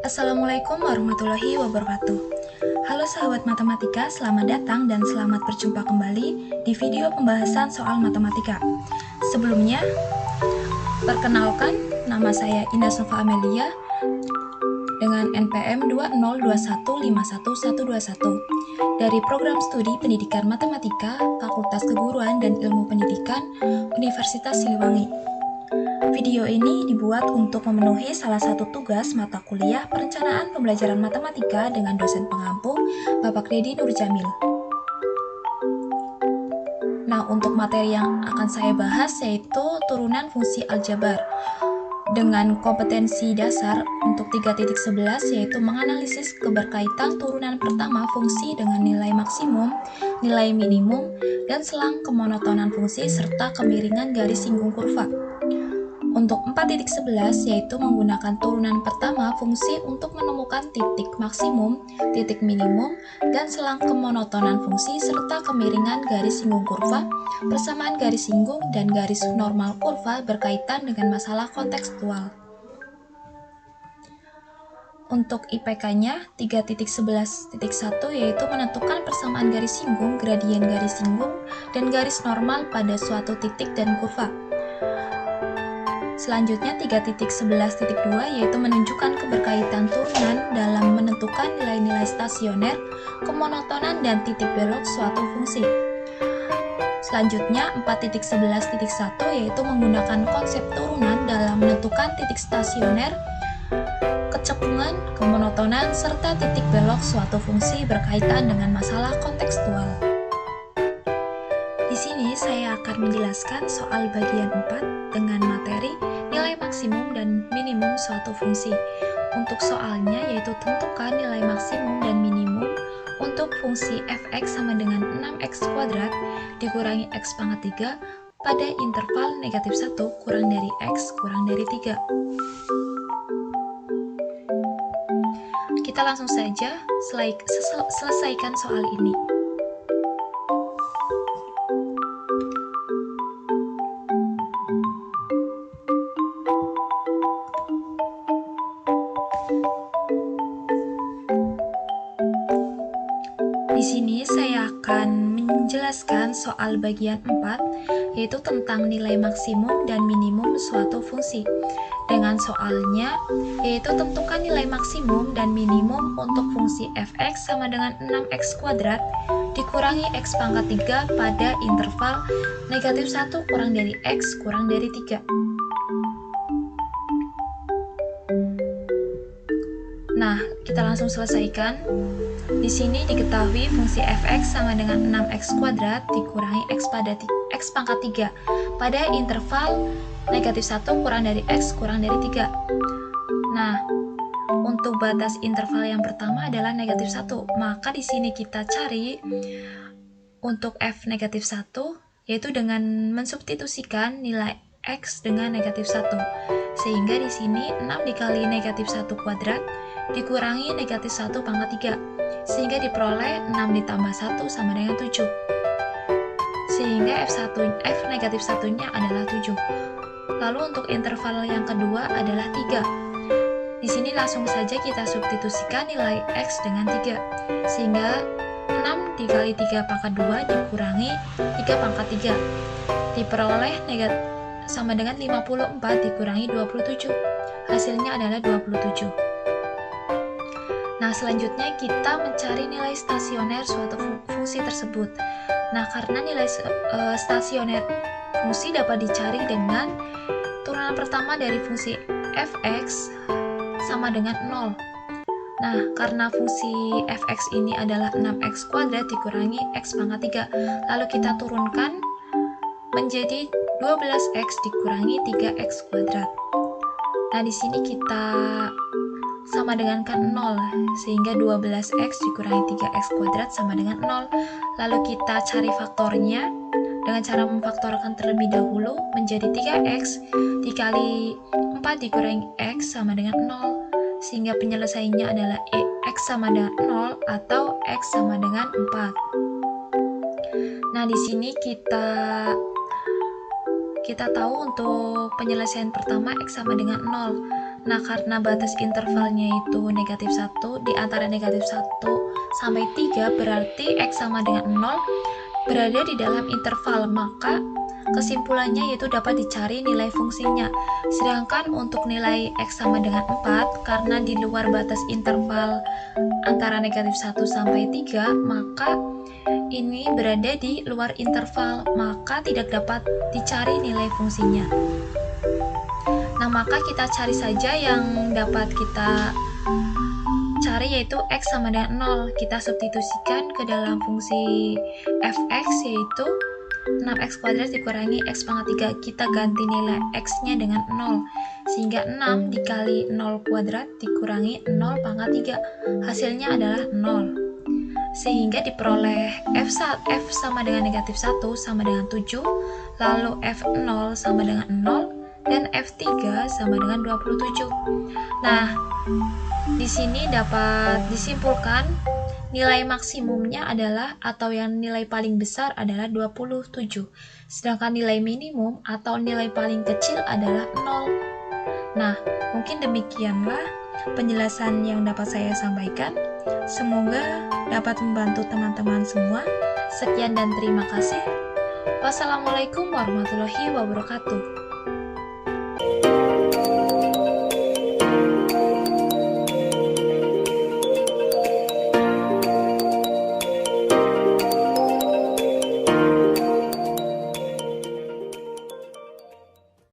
Assalamualaikum warahmatullahi wabarakatuh. Halo sahabat matematika, selamat datang dan selamat berjumpa kembali di video pembahasan soal matematika. Sebelumnya, perkenalkan, nama saya Indah Nova Amelia dengan NPM 202151121 dari Program Studi Pendidikan Matematika, Fakultas Keguruan dan Ilmu Pendidikan, Universitas Siliwangi. Video ini dibuat untuk memenuhi salah satu tugas mata kuliah Perencanaan Pembelajaran Matematika dengan dosen pengampu, Bapak Dedi Nurjamil. Nah, untuk materi yang akan saya bahas yaitu turunan fungsi aljabar dengan kompetensi dasar untuk 3.11 yaitu menganalisis keberkaitan turunan pertama fungsi dengan nilai maksimum, nilai minimum, dan selang kemonotonan fungsi serta kemiringan garis singgung kurva. Untuk 4.11 yaitu menggunakan turunan pertama fungsi untuk menemukan titik maksimum, titik minimum, dan selang kemonotonan fungsi serta kemiringan garis singgung kurva, persamaan garis singgung, dan garis normal kurva berkaitan dengan masalah kontekstual. Untuk IPK-nya 3.11.1 yaitu menentukan persamaan garis singgung, gradien garis singgung, dan garis normal pada suatu titik dan kurva. Selanjutnya 3.11.2 yaitu menunjukkan keberkaitan turunan dalam menentukan nilai-nilai stasioner, kemonotonan, dan titik belok suatu fungsi. Selanjutnya 4.11.1 yaitu menggunakan konsep turunan dalam menentukan titik stasioner, kecekungan, kemonotonan, serta titik belok suatu fungsi berkaitan dengan masalah kontekstual. Di sini saya akan menjelaskan soal bagian 4 dengan materi nilai maksimum dan minimum suatu fungsi. Untuk soalnya yaitu tentukan nilai maksimum dan minimum untuk fungsi f(x) sama dengan 6x kuadrat dikurangi x pangkat 3 pada interval negatif 1 kurang dari x kurang dari 3. Kita langsung saja selesaikan soal ini. Di sini saya akan menjelaskan soal bagian 4 yaitu tentang nilai maksimum dan minimum suatu fungsi. Dengan soalnya yaitu tentukan nilai maksimum dan minimum untuk fungsi f(x) sama dengan 6x kuadrat dikurangi x pangkat 3 pada interval negatif 1 kurang dari x kurang dari 3. Nah, kita langsung selesaikan. Di sini diketahui fungsi f(x) sama dengan 6x kuadrat dikurangi x pangkat 3 pada interval negatif 1 kurang dari x kurang dari 3. Nah, untuk batas interval yang pertama adalah negatif 1. Maka di sini kita cari untuk f negatif 1 yaitu dengan mensubstitusikan nilai x dengan negatif 1. Sehingga di sini 6 dikali negatif 1 kuadrat dikurangi negatif 1 pangkat 3 sehingga diperoleh 6 ditambah 1 sama dengan 7 sehingga f negatif 1 nya adalah 7. Lalu untuk interval yang kedua adalah 3. Di sini langsung saja kita substitusikan nilai x dengan 3 sehingga 6 dikali 3 pangkat 2 dikurangi 3 pangkat 3 diperoleh sama dengan 54 dikurangi 27. Hasilnya adalah 27. Nah, selanjutnya kita mencari nilai stasioner suatu fungsi tersebut. Nah, karena nilai stasioner fungsi dapat dicari dengan turunan pertama dari fungsi f(x) sama dengan 0. Nah, karena fungsi f(x) ini adalah 6x kuadrat dikurangi x pangkat 3, lalu kita turunkan menjadi 12x dikurangi 3x kuadrat. Nah, di sini kita sama dengan kan 0, sehingga 12x dikurangi 3x kuadrat sama dengan 0. Lalu kita cari faktornya dengan cara memfaktorkan terlebih dahulu menjadi 3x dikali 4 dikurangi x sama dengan 0, sehingga penyelesaiannya adalah x sama dengan 0 atau x sama dengan 4. Nah, di sini kita tahu untuk penyelesaian pertama x sama dengan 0. Nah, karena batas intervalnya itu negatif 1, di antara negatif 1 sampai 3 berarti X sama dengan 0 berada di dalam interval, maka kesimpulannya yaitu dapat dicari nilai fungsinya. Sedangkan untuk nilai X sama dengan 4, karena di luar batas interval antara negatif 1 sampai 3, maka ini berada di luar interval, maka tidak dapat dicari nilai fungsinya. Nah, maka kita cari saja yang dapat kita cari, yaitu X sama dengan 0. Kita substitusikan ke dalam fungsi fx, yaitu 6x kuadrat dikurangi x pangkat 3. Kita ganti nilai x-nya dengan 0, sehingga 6 dikali 0 kuadrat dikurangi 0 pangkat 3. Hasilnya adalah 0. Sehingga diperoleh f sama dengan negatif 1 sama dengan 7, lalu f0 sama dengan 0, dan f3 sama dengan 27. Nah, di sini dapat disimpulkan nilai maksimumnya adalah, atau yang nilai paling besar adalah 27. Sedangkan nilai minimum atau nilai paling kecil adalah 0. Nah, mungkin demikianlah penjelasan yang dapat saya sampaikan. Semoga dapat membantu teman-teman semua. Sekian dan terima kasih. Wassalamualaikum warahmatullahi wabarakatuh.